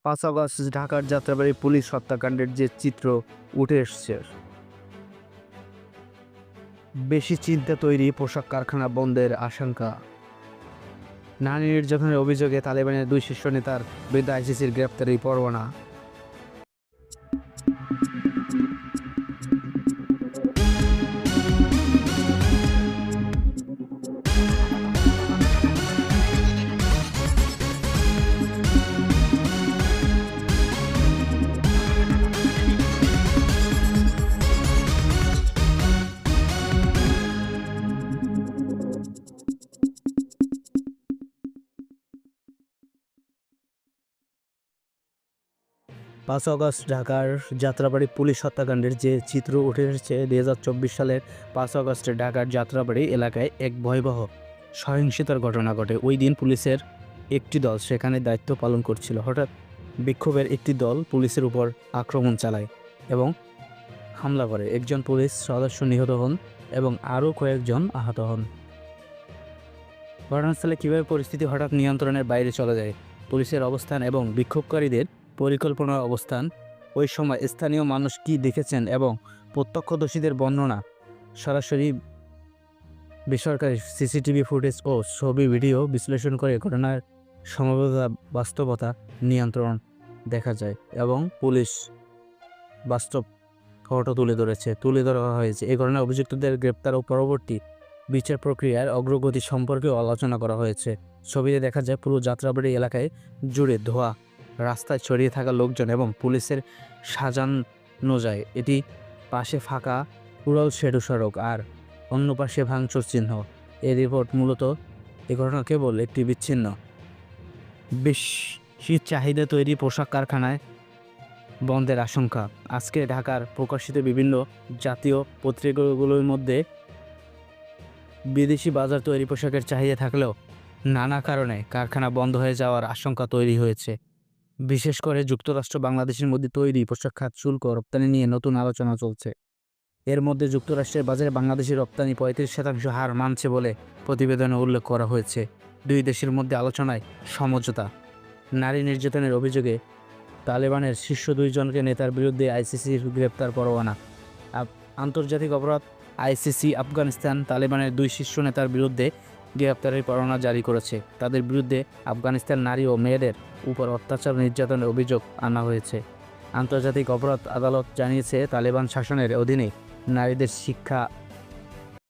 ৫ August ঢাকার Jatrabari police হত্যাকাণ্ডের যে চিত্র উঠে এসছে, বেশি চিন্তা তৈরি পোশাক কারখানা বন্ধের আশঙ্কা। নারী নির্যাতনের অভিযোগে তালেবানের ২ শীর্ষ নেতার বিরুদ্ধে আইসিসির গ্রেপ্তারি পরোয়ানা। পাঁচ আগস্ট ঢাকার যাত্রাবাড়ী পুলিশ হত্যাকাণ্ডের যে চিত্র উঠে এসেছে ২০২৪ সালের ৫ আগস্টে ঢাকার যাত্রাবাড়ী এলাকায় এক ভয়াবহ সহিংসতার ঘটনা ঘটে। ওই দিন পুলিশের একটি দল সেখানে দায়িত্ব পালন করছিল। হঠাৎ বিক্ষোভের একটি দল পুলিশের উপর আক্রমণ চালায় এবং হামলা করে। একজন পুলিশ সদস্য নিহত হন এবং আরও কয়েকজন আহত হন। ঘটনাস্থলে কীভাবে পরিস্থিতি হঠাৎ নিয়ন্ত্রণের বাইরে চলে যায়, পুলিশের অবস্থান এবং বিক্ষোভকারীদের পরিকল্পনার অবস্থান, ওই সময় স্থানীয় মানুষ কী দেখেছেন এবং প্রত্যক্ষদর্শীদের বর্ণনা, সরাসরি বেসরকারি সিসিটিভি ফুটেজ ও ছবি ভিডিও বিশ্লেষণ করে ঘটনার সমবেদনা বাস্তবতা নিয়ন্ত্রণ দেখা যায় এবং পুলিশ বাস্তব ফটো তুলে ধরা হয়েছে। এই ঘটনায় অভিযুক্তদের গ্রেপ্তার ও পরবর্তী বিচার প্রক্রিয়ার অগ্রগতি সম্পর্কেও আলোচনা করা হয়েছে। ছবিতে দেখা যায় পুরো যাত্রাবাড়ী এলাকায় জুড়ে ধোঁয়া, রাস্তায় ছড়িয়ে থাকা লোকজন এবং পুলিশের সাজানো যায়। এটি পাশে ফাঁকা উড়াল সেতু সড়ক আর অন্য পাশে ভাঙচুর চিহ্ন। এই রিপোর্ট মূলত এই ঘটনা কেবল একটি বিচ্ছিন্ন বেশি চাহিদা তৈরি পোশাক কারখানায় বন্ধের আশঙ্কা। আজকে ঢাকার প্রকাশিত বিভিন্ন জাতীয় পত্রিকাগুলোর মধ্যে বিদেশি বাজার তৈরি পোশাকের চাহিদা থাকলেও নানা কারণে কারখানা বন্ধ হয়ে যাওয়ার আশঙ্কা তৈরি হয়েছে। বিশেষ করে যুক্তরাষ্ট্র বাংলাদেশের মধ্যে তৈরি পোশাক খাত শুল্ক রপ্তানি নিয়ে নতুন আলোচনা চলছে। এর মধ্যে যুক্তরাষ্ট্রের বাজারে বাংলাদেশের রপ্তানি ৩৫% হার মানছে বলে প্রতিবেদনে উল্লেখ করা হয়েছে। দুই দেশের মধ্যে আলোচনায় সমঝোতা। নারী নির্যাতনের অভিযোগে তালেবানের শীর্ষ ২ জনকে নেতার বিরুদ্ধে আইসিসির গ্রেপ্তার পরোয়ানা। আন্তর্জাতিক অপরাধ আইসিসি আফগানিস্তান তালেবানের ২ শীর্ষ নেতার বিরুদ্ধে গ্রেপ্তারের পরোয়ানা জারি করেছে। তাদের বিরুদ্ধে আফগানিস্তান নারী ও মেয়েদের উপর অত্যাচার নির্যাতনের অভিযোগ আনা হয়েছে। আন্তর্জাতিক অপরাধ আদালত জানিয়েছে, তালেবান শাসনের অধীনে নারীদের শিক্ষা